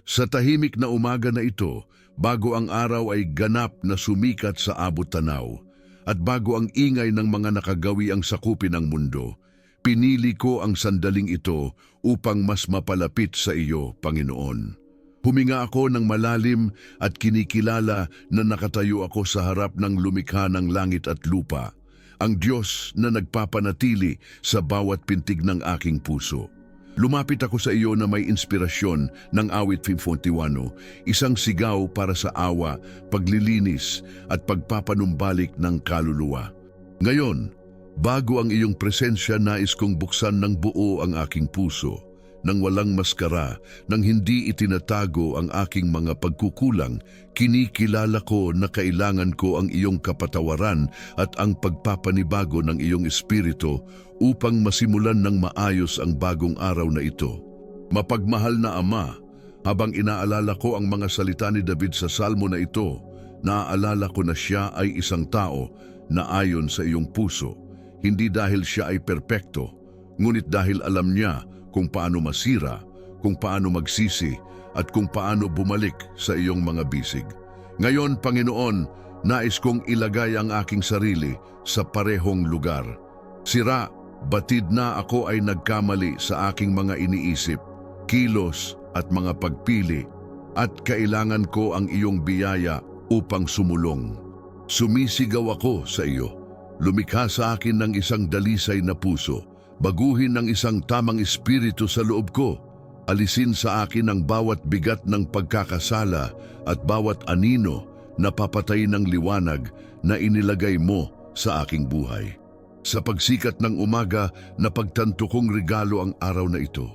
Sa tahimik na umaga na ito, bago ang araw ay ganap na sumikat sa abot-tanaw, at bago ang ingay ng mga nakagawi ang sakupin ng mundo, pinili ko ang sandaling ito upang mas mapalapit sa iyo, Panginoon. Huminga ako ng malalim at kinikilala na nakatayo ako sa harap ng lumikha ng langit at lupa, ang Diyos na nagpapanatili sa bawat pintig ng aking puso. Lumapit ako sa iyo na may inspirasyon ng awit 51, isang sigaw para sa awa, paglilinis at pagpapanumbalik ng kaluluwa. Ngayon, bago ang iyong presensya, nais kong buksan ng buo ang aking puso, nang walang maskara, nang hindi itinatago ang aking mga pagkukulang. Kinikilala ko na kailangan ko ang iyong kapatawaran at ang pagpapanibago ng iyong espiritu upang masimulan ng maayos ang bagong araw na ito. Mapagmahal na Ama, habang inaalala ko ang mga salita ni David sa salmo na ito, naaalala ko na siya ay isang tao na ayon sa iyong puso, hindi dahil siya ay perpekto, ngunit dahil alam niya kung paano masira, kung paano magsisi, at kung paano bumalik sa iyong mga bisig. Ngayon, Panginoon, nais kong ilagay ang aking sarili sa parehong lugar. Sira, batid na ako ay nagkamali sa aking mga iniisip, kilos at mga pagpili, at kailangan ko ang iyong biyaya upang sumulong. Sumisigaw ako sa iyo. Lumikha sa akin ng isang dalisay na puso. Baguhin ng isang tamang espiritu sa loob ko. Alisin sa akin ang bawat bigat ng pagkakasala at bawat anino na papatay ng liwanag na inilagay mo sa aking buhay. Sa pagsikat ng umaga, napagtanto kong regalo ang araw na ito.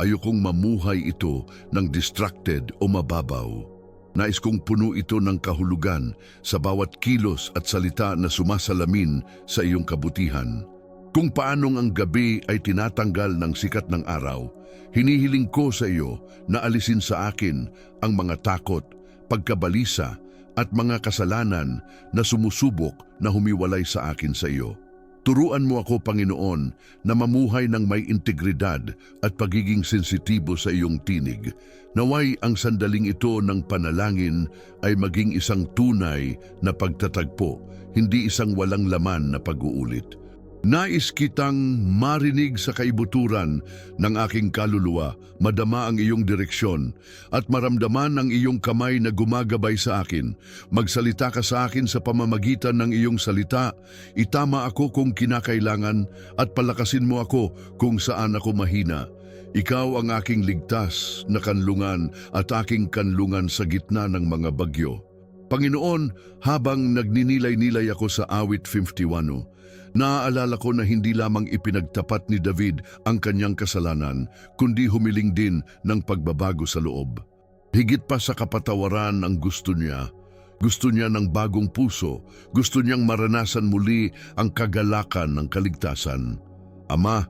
Ayokong mamuhay ito ng distracted o mababaw. Nais kong puno ito ng kahulugan sa bawat kilos at salita na sumasalamin sa iyong kabutihan. Kung paanong ang gabi ay tinatanggal ng sikat ng araw, hinihiling ko sa iyo na alisin sa akin ang mga takot, pagkabalisa at mga kasalanan na sumusubok na humiwalay sa akin sa iyo. Turuan mo ako, Panginoon, na mamuhay ng may integridad at pagiging sensitibo sa iyong tinig. Naway ang sandaling ito ng panalangin ay maging isang tunay na pagtatagpo, hindi isang walang laman na pag-uulit. Nais kitang marinig sa kaibuturan ng aking kaluluwa, madama ang iyong direksyon, at maramdaman ang iyong kamay na gumagabay sa akin. Magsalita ka sa akin sa pamamagitan ng iyong salita, itama ako kung kinakailangan, at palakasin mo ako kung saan ako mahina. Ikaw ang aking ligtas na kanlungan at aking kanlungan sa gitna ng mga bagyo. Panginoon, habang nagninilay-nilay ako sa awit 51, naaalala ko na hindi lamang ipinagtapat ni David ang kanyang kasalanan, kundi humiling din ng pagbabago sa loob. Higit pa sa kapatawaran ang gusto niya. Gusto niya ng bagong puso, gusto niyang maranasan muli ang kagalakan ng kaligtasan. Ama,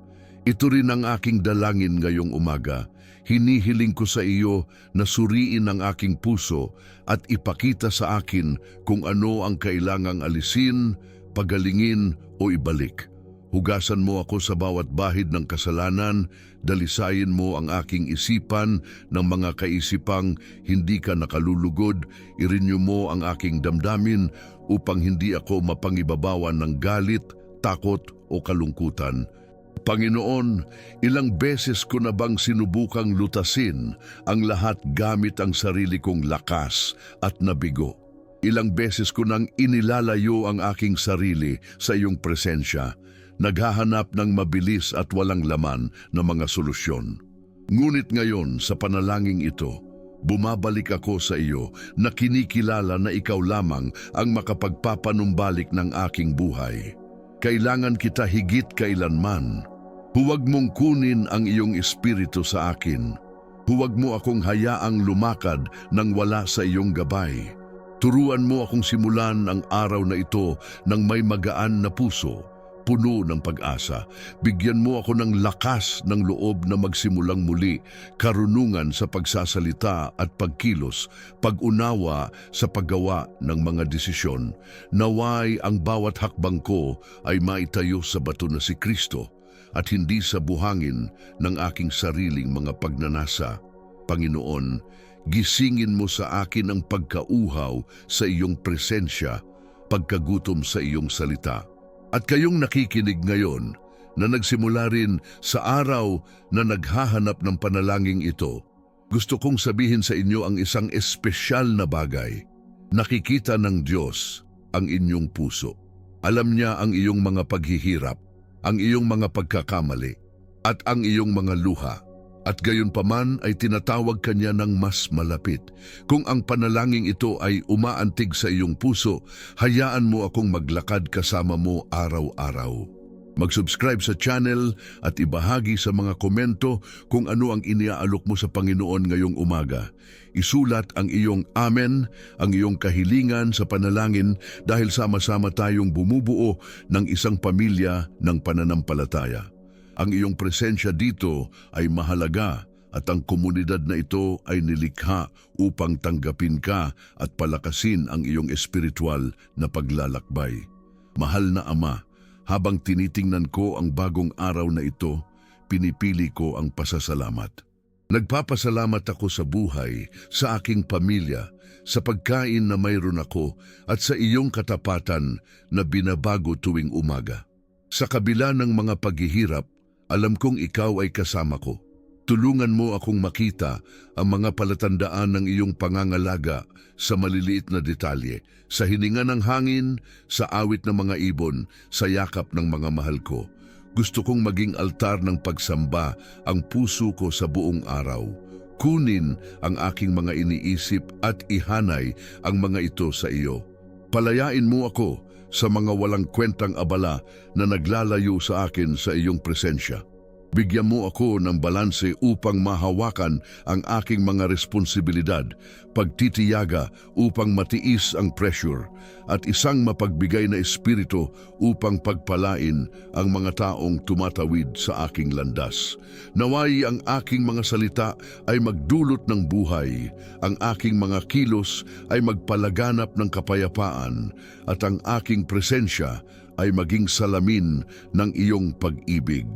ito rin ang aking dalangin ngayong umaga. Hinihiling ko sa iyo na suriin ang aking puso at ipakita sa akin kung ano ang kailangang alisin, pagalingin o ibalik. Hugasan mo ako sa bawat bahid ng kasalanan, dalisayin mo ang aking isipan ng mga kaisipang hindi ka nakalulugod, irinyo mo ang aking damdamin upang hindi ako mapangibabawan ng galit, takot o kalungkutan. Panginoon, ilang beses ko na bang sinubukang lutasin ang lahat gamit ang sarili kong lakas at nabigo? Ilang beses ko nang inilalayo ang aking sarili sa iyong presensya, naghahanap ng mabilis at walang laman na mga solusyon. Ngunit ngayon sa panalangin ito, bumabalik ako sa iyo na kinikilala na ikaw lamang ang makapagpapanumbalik ng aking buhay. Kailangan kita higit kailanman. Huwag mong kunin ang iyong espiritu sa akin. Huwag mo akong hayaang lumakad nang wala sa iyong gabay. Turuan mo akong simulan ang araw na ito ng may magaan na puso, puno ng pag-asa. Bigyan mo ako ng lakas ng loob na magsimulang muli, karunungan sa pagsasalita at pagkilos, pag-unawa sa paggawa ng mga desisyon. Naway ang bawat hakbang ko ay maitayo sa bato na si Kristo at hindi sa buhangin ng aking sariling mga pagnanasa. Panginoon, gisingin mo sa akin ang pagkauhaw sa iyong presensya, pagkagutom sa iyong salita. At kayong nakikinig ngayon na nagsimula rin sa araw na naghahanap ng panalangin ito, gusto kong sabihin sa inyo ang isang espesyal na bagay. Nakikita ng Diyos ang inyong puso. Alam niya ang iyong mga paghihirap, ang iyong mga pagkakamali, at ang iyong mga luha. At gayon paman ay tinatawag kanya ng mas malapit. Kung ang panalangin ito ay umaantig sa iyong puso, hayaan mo akong maglakad kasama mo araw-araw. Mag-subscribe sa channel at ibahagi sa mga komento kung ano ang iniaalok mo sa Panginoon ngayong umaga. Isulat ang iyong amen, ang iyong kahilingan sa panalangin dahil sama-sama tayong bumubuo ng isang pamilya ng pananampalataya. Ang iyong presensya dito ay mahalaga at ang komunidad na ito ay nilikha upang tanggapin ka at palakasin ang iyong espiritual na paglalakbay. Mahal na Ama, habang tinitingnan ko ang bagong araw na ito, pinipili ko ang pasasalamat. Nagpapasalamat ako sa buhay, sa aking pamilya, sa pagkain na mayroon ako at sa iyong katapatan na binabago tuwing umaga. Sa kabila ng mga paghihirap, alam kong ikaw ay kasama ko. Tulungan mo akong makita ang mga palatandaan ng iyong pangangalaga sa maliliit na detalye, sa hininga ng hangin, sa awit ng mga ibon, sa yakap ng mga mahal ko. Gusto kong maging altar ng pagsamba ang puso ko sa buong araw. Kunin ang aking mga iniisip at ihanay ang mga ito sa iyo. Palayain mo ako sa mga walang kwentang abala na naglalayo sa akin sa iyong presensya. Bigyan mo ako ng balanse upang mahawakan ang aking mga responsibilidad, pagtitiyaga upang matiis ang pressure, at isang mapagbigay na espiritu upang pagpalain ang mga taong tumatawid sa aking landas. Naway ang aking mga salita ay magdulot ng buhay, ang aking mga kilos ay magpalaganap ng kapayapaan, at ang aking presensya ay maging salamin ng iyong pag-ibig.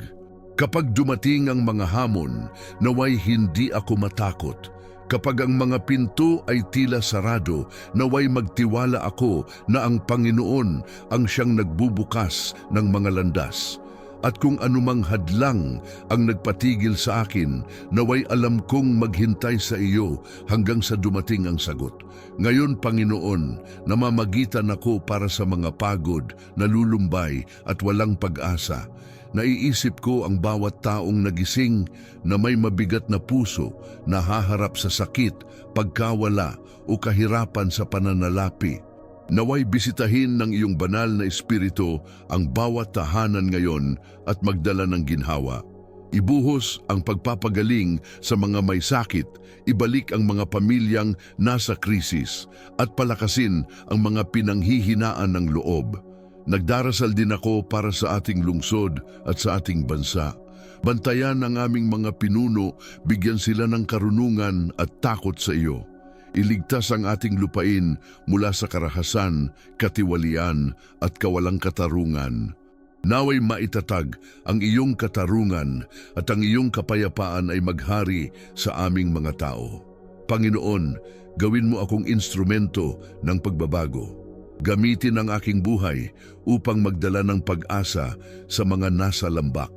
Kapag dumating ang mga hamon, naway hindi ako matakot. Kapag ang mga pinto ay tila sarado, naway magtiwala ako na ang Panginoon ang siyang nagbubukas ng mga landas. At kung anumang hadlang ang nagpatigil sa akin, naway alam kong maghintay sa iyo hanggang sa dumating ang sagot. Ngayon, Panginoon, namamagitan ako para sa mga pagod, nalulumbay at walang pag-asa. Naiisip ko ang bawat taong nagising na may mabigat na puso, nahaharap sa sakit, pagkawala o kahirapan sa pananalapi. Naway bisitahin ng iyong banal na espiritu ang bawat tahanan ngayon at magdala ng ginhawa. Ibuhos ang pagpapagaling sa mga may sakit, ibalik ang mga pamilyang nasa krisis, at palakasin ang mga pinanghihinaan ng loob. Nagdarasal din ako para sa ating lungsod at sa ating bansa. Bantayan ang aming mga pinuno, bigyan sila ng karunungan at takot sa iyo. Iligtas ang ating lupain mula sa karahasan, katiwalian at kawalang katarungan. Naway maitatag ang iyong katarungan at ang iyong kapayapaan ay maghari sa aming mga tao. Panginoon, gawin mo akong instrumento ng pagbabago. Gamitin ang aking buhay upang magdala ng pag-asa sa mga nasa lambak.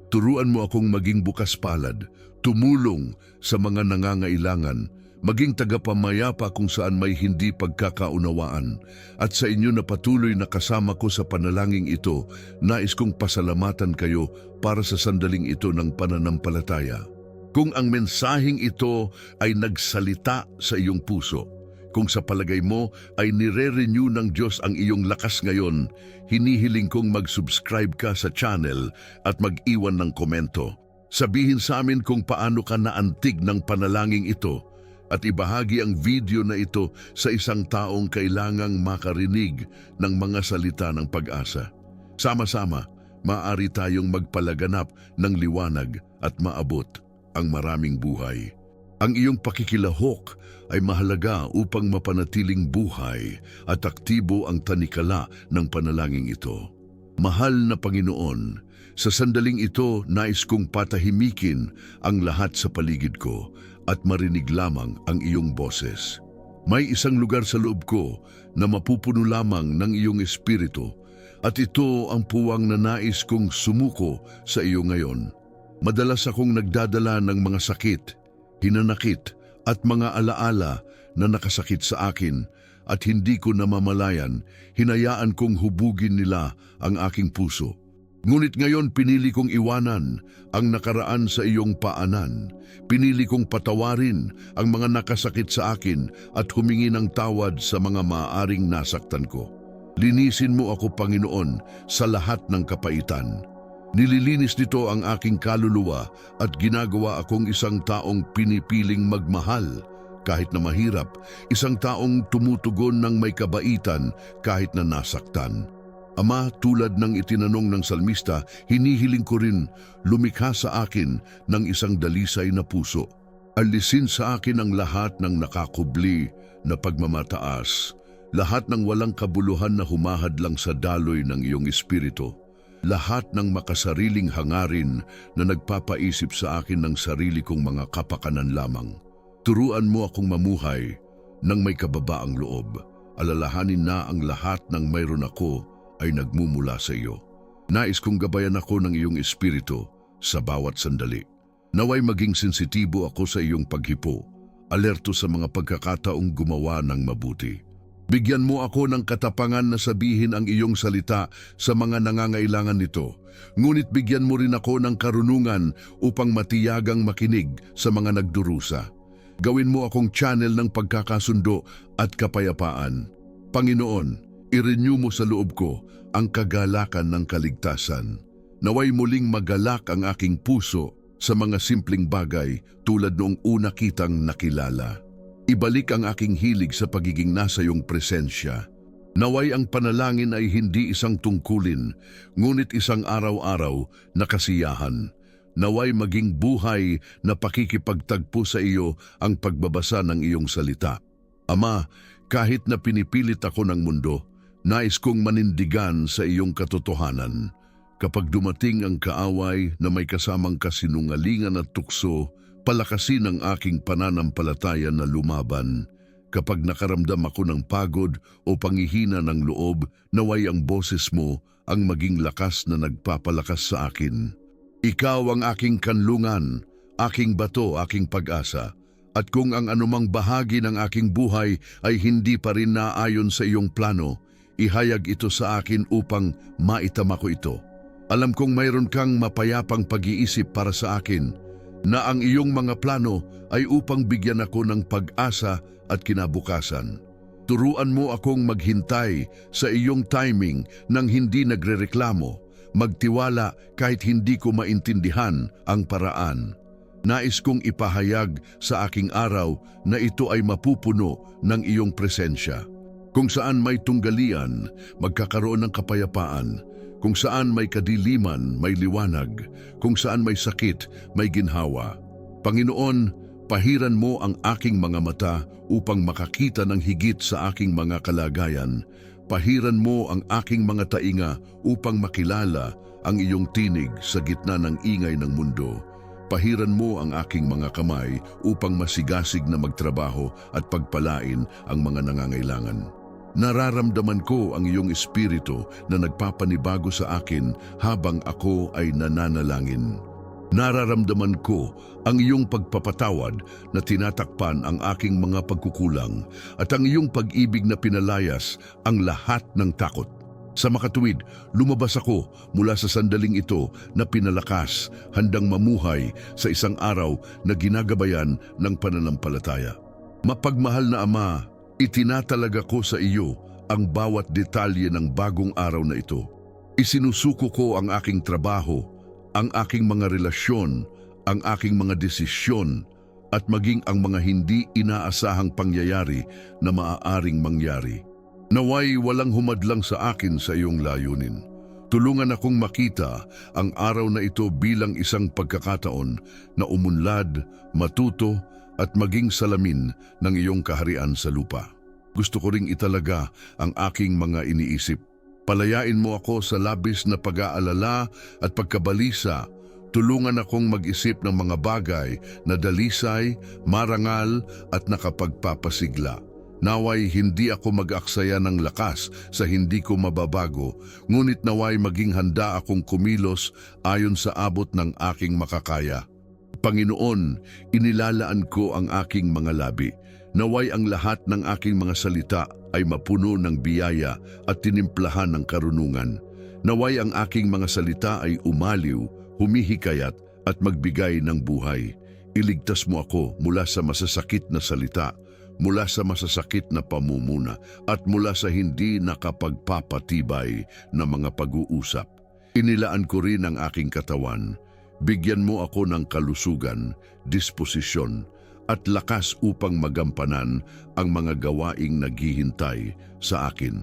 Turuan mo akong maging bukas palad, tumulong sa mga nangangailangan, maging tagapamayapa kung saan may hindi pagkakaunawaan. At sa inyo na patuloy na kasama ko sa panalangin ito, nais kong pasalamatan kayo para sa sandaling ito ng pananampalataya. Kung ang mensaheng ito ay nagsalita sa iyong puso, kung sa palagay mo ay nire-renew ng Diyos ang iyong lakas ngayon, hinihiling kong mag-subscribe ka sa channel at mag-iwan ng komento. Sabihin sa amin kung paano ka naantig ng panalangin ito at ibahagi ang video na ito sa isang taong kailangang makarinig ng mga salita ng pag-asa. Sama-sama, maaari tayong magpalaganap ng liwanag at maabot ang maraming buhay. Ang iyong pakikilahok ay mahalaga upang mapanatiling buhay at aktibo ang tanikala ng panalangin ito. Mahal na Panginoon, sa sandaling ito nais kong patahimikin ang lahat sa paligid ko at marinig lamang ang iyong boses. May isang lugar sa loob ko na mapupuno lamang ng iyong espiritu at ito ang puwang na nais kong sumuko sa iyo ngayon. Madalas akong nagdadala ng mga sakit, hinanakit at mga alaala na nakasakit sa akin at hindi ko namamalayan, hinayaan kong hubugin nila ang aking puso. Ngunit ngayon pinili kong iwanan ang nakaraan sa iyong paanan. Pinili kong patawarin ang mga nakasakit sa akin at humingi ng tawad sa mga maaaring nasaktan ko. Linisin mo ako, Panginoon, sa lahat ng kapaitan. Nililinis nito ang aking kaluluwa at ginagawa akong isang taong pinipiling magmahal kahit na mahirap, isang taong tumutugon ng may kabaitan kahit na nasaktan. Ama, tulad ng itinanong ng salmista, hinihiling ko rin lumikha sa akin ng isang dalisay na puso. Alisin sa akin ang lahat ng nakakubli na pagmamataas, lahat ng walang kabuluhan na humahad lang sa daloy ng iyong espiritu, lahat ng makasariling hangarin na nagpapaisip sa akin ng sarili kong mga kapakanan lamang. Turuan mo akong mamuhay ng may kababaang loob. Alalahanin na ang lahat ng mayroon ako ay nagmumula sa iyo. Nais kong gabayan ako ng iyong espiritu sa bawat sandali. Naway maging sensitibo ako sa iyong paghipo, alerto sa mga pagkakataong gumawa ng mabuti. Bigyan mo ako ng katapangan na sabihin ang iyong salita sa mga nangangailangan nito. Ngunit bigyan mo rin ako ng karunungan upang matiyagang makinig sa mga nagdurusa. Gawin mo akong channel ng pagkakasundo at kapayapaan. Panginoon, i-renew mo sa loob ko ang kagalakan ng kaligtasan. Naway muling magalak ang aking puso sa mga simpleng bagay tulad noong una kitang nakilala. Ibalik ang aking hilig sa pagiging nasa iyong presensya. Naway ang panalangin ay hindi isang tungkulin, ngunit isang araw-araw na kasiyahan. Naway maging buhay na pakikipagtagpo sa iyo ang pagbabasa ng iyong salita. Ama, kahit na pinipilit ako ng mundo, nais kong manindigan sa iyong katotohanan. Kapag dumating ang kaaway na may kasamang kasinungalingan at tukso, palakasin ang aking pananampalataya na lumaban. Kapag nakaramdam ako ng pagod o panghihina ng loob, naway ang boses mo ang maging lakas na nagpapalakas sa akin. Ikaw ang aking kanlungan, aking bato, aking pag-asa. At kung ang anumang bahagi ng aking buhay ay hindi pa rin naayon sa iyong plano, ihayag ito sa akin upang maitama ko ito. Alam kong mayroon kang mapayapang pag-iisip para sa akin, na ang iyong mga plano ay upang bigyan ako ng pag-asa at kinabukasan. Turuan mo akong maghintay sa iyong timing nang hindi nagrereklamo, magtiwala kahit hindi ko maintindihan ang paraan. Nais kong ipahayag sa aking araw na ito ay mapupuno ng iyong presensya. Kung saan may tunggalian, magkakaroon ng kapayapaan. Kung saan may kadiliman, may liwanag. Kung saan may sakit, may ginhawa. Panginoon, pahiran mo ang aking mga mata upang makakita ng higit sa aking mga kalagayan. Pahiran mo ang aking mga tainga upang makilala ang iyong tinig sa gitna ng ingay ng mundo. Pahiran mo ang aking mga kamay upang masigasig na magtrabaho at pagpalain ang mga nangangailangan. Nararamdaman ko ang iyong espiritu na nagpapanibago sa akin habang ako ay nananalangin. Nararamdaman ko ang iyong pagpapatawad na tinatakpan ang aking mga pagkukulang at ang iyong pag-ibig na pinalayas ang lahat ng takot. Sa makatuwid, lumabas ako mula sa sandaling ito na pinalakas, handang mamuhay sa isang araw na ginagabayan ng pananampalataya. Mapagmahal na Ama, itinatalaga ko sa iyo ang bawat detalye ng bagong araw na ito. Isinusuko ko ang aking trabaho, ang aking mga relasyon, ang aking mga desisyon, at maging ang mga hindi inaasahang pangyayari na maaaring mangyari. Naway walang humadlang sa akin sa iyong layunin. Tulungan akong makita ang araw na ito bilang isang pagkakataon na umunlad, matuto, at maging salamin ng iyong kaharian sa lupa. Gusto ko ring italaga ang aking mga iniisip. Palayain mo ako sa labis na pag-aalala at pagkabalisa Tulungan akong mag-isip ng mga bagay na dalisay, marangal at nakapagpapasigla. Naway hindi ako mag-aksaya ng lakas sa hindi ko mababago, ngunit naway maging handa akong kumilos ayon sa abot ng aking makakaya. Panginoon, inilalaan ko ang aking mga labi. Naway ang lahat ng aking mga salita ay mapuno ng biyaya at tinimplahan ng karunungan. Naway ang aking mga salita ay umaliw, humihikayat at magbigay ng buhay. Iligtas mo ako mula sa masasakit na salita, mula sa masasakit na pamumuna, at mula sa hindi nakapagpapatibay na mga pag-uusap. Inilaan ko rin ang aking katawan. Bigyan mo ako ng kalusugan, disposisyon, at lakas upang magampanan ang mga gawaing naghihintay sa akin.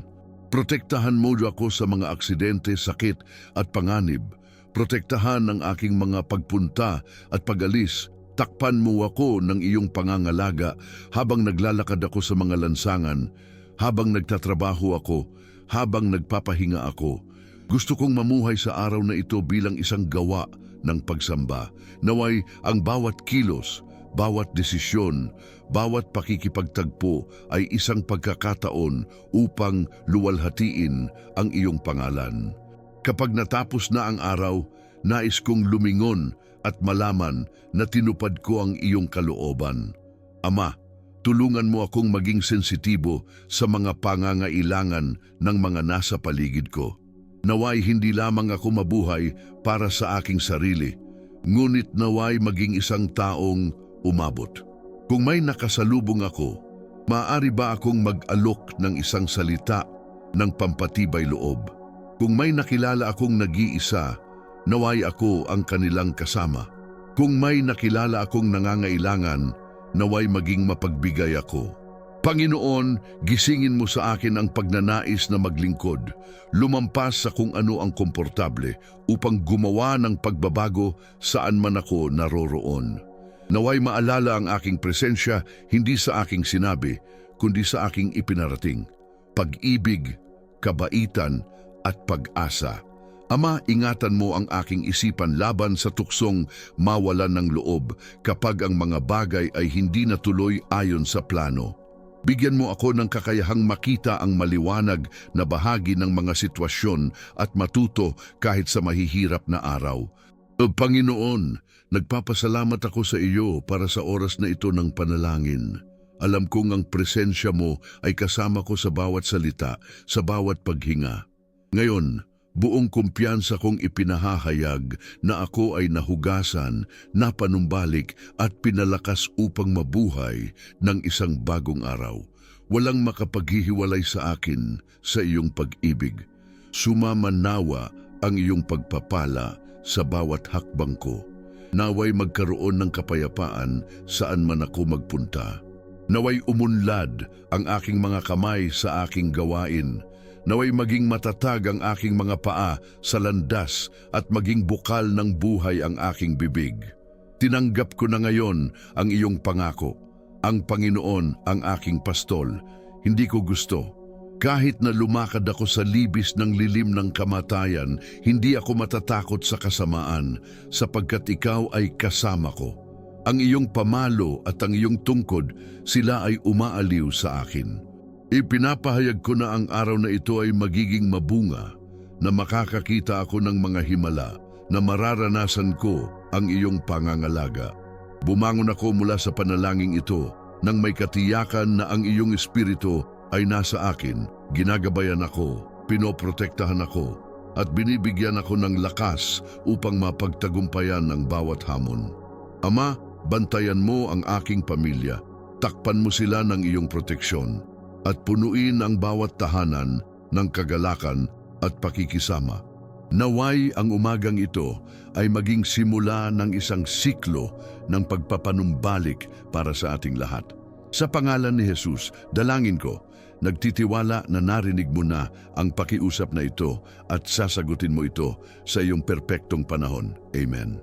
Protektahan mo ako sa mga aksidente, sakit at panganib. Protektahan ang aking mga pagpunta at pag-alis. Takpan mo ako ng iyong pangangalaga habang naglalakad ako sa mga lansangan, habang nagtatrabaho ako, habang nagpapahinga ako. Gusto kong mamuhay sa araw na ito bilang isang gawa ng pagsamba. Naway ang bawat kilos, bawat desisyon, bawat pakikipagtagpo ay isang pagkakataon upang luwalhatiin ang iyong pangalan. Kapag natapos na ang araw, nais kong lumingon at malaman na tinupad ko ang iyong kalooban. Ama, tulungan mo akong maging sensitibo sa mga pangangailangan ng mga nasa paligid ko. Naway hindi lamang ako mabuhay para sa aking sarili, ngunit naway maging isang taong umabot. Kung may nakasalubong ako, maaari ba akong mag-alok ng isang salita ng pampatibay loob? Kung may nakilala akong nag-iisa, naway ako ang kanilang kasama. Kung may nakilala akong nangangailangan, naway maging mapagbigay ako. Panginoon, gisingin mo sa akin ang pagnanais na maglingkod, lumampas sa kung ano ang komportable upang gumawa ng pagbabago saan man ako naroroon. Naway maalala ang aking presensya hindi sa aking sinabi, kundi sa aking ipinarating. Pag-ibig, kabaitan at pag-asa. Ama, ingatan mo ang aking isipan laban sa tuksong mawalan ng loob kapag ang mga bagay ay hindi natuloy ayon sa plano. Bigyan mo ako ng kakayahang makita ang maliwanag na bahagi ng mga sitwasyon at matuto kahit sa mahihirap na araw. Panginoon, nagpapasalamat ako sa iyo para sa oras na ito ng panalangin. Alam kong ang presensya mo ay kasama ko sa bawat salita, sa bawat paghinga. Ngayon, buong kumpiyansa kong ipinahahayag na ako ay nahugasan, napanumbalik at pinalakas upang mabuhay ng isang bagong araw. Walang makapaghihiwalay sa akin sa iyong pag-ibig. Sumamanawa ang iyong pagpapala sa bawat hakbang ko. Naway magkaroon ng kapayapaan saan man ako magpunta. Naway umunlad ang aking mga kamay sa aking gawain. Naway maging matatag ang aking mga paa sa landas at maging bukal ng buhay ang aking bibig. Tinanggap ko na ngayon ang iyong pangako. Ang Panginoon ang aking pastol. Hindi ko gusto. Kahit na lumakad ako sa libis ng lilim ng kamatayan, hindi ako matatakot sa kasamaan sapagkat ikaw ay kasama ko. Ang iyong pamalo at ang iyong tungkod, sila ay umaaliw sa akin. Ipinapahayag ko na ang araw na ito ay magiging mabunga, na makakakita ako ng mga himala, na mararanasan ko ang iyong pangangalaga. Bumangon ako mula sa panalangin ito, nang may katiyakan na ang iyong espiritu ay nasa akin, ginagabayan ako, pinoprotektahan ako, at binibigyan ako ng lakas upang mapagtagumpayan ang bawat hamon. Ama, bantayan mo ang aking pamilya, takpan mo sila ng iyong proteksyon, at punuin ang bawat tahanan ng kagalakan at pakikisama. Naway ang umagang ito ay maging simula ng isang siklo ng pagpapanumbalik para sa ating lahat. Sa pangalan ni Jesus, dalangin ko, nagtitiwala na narinig mo na ang pakiusap na ito at sasagutin mo ito sa iyong perpektong panahon. Amen.